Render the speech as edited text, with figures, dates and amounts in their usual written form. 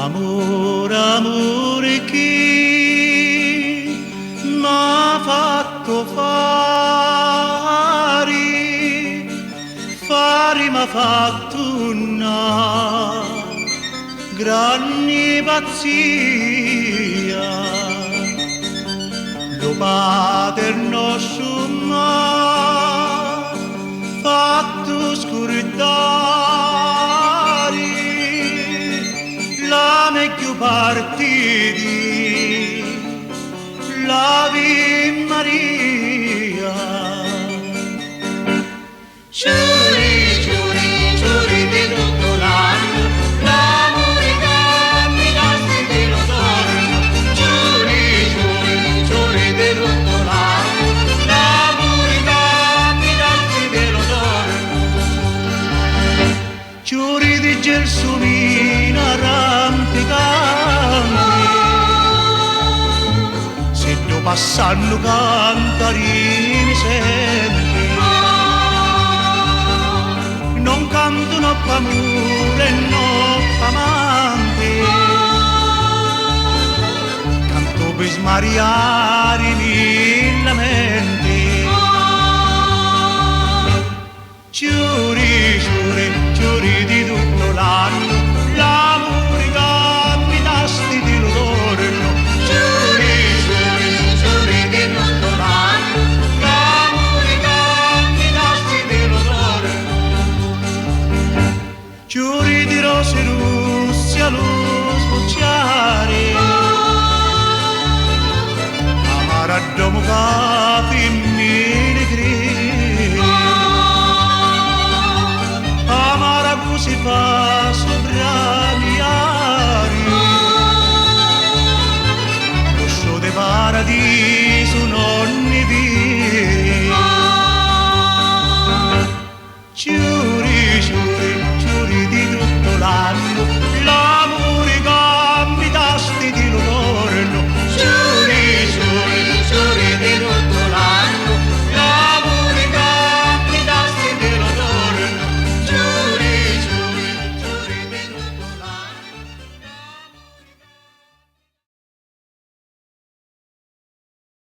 Amore, amore chi m'ha fatto fari m'ha fatto una grande pazzia. Lo Padre nostro m'ha fatto scordare la meglio partiti, l'Ave Maria. Giuri, giuri, giuri di tutto l'anno, l'amore che mi dasti te lo torno. Giuri, giuri, giuri di tutto l'anno, l'amore che mi dasti te lo torno. Giuri di gelsomina rampicante, se tu passando cantarini senti. Non cantano p'amore e non p'amante, canto per smariare i miei lamenti. Giuri, giuri, giuri di tutto l'anno, l'amore che mi dasti di lo torno. Giuri, giuri, giuri di tutto l'anno, l'amore che mi dasti di lo torno. Giuri di rose rosse allo sbocciare, amara domo capi negri, amara così fa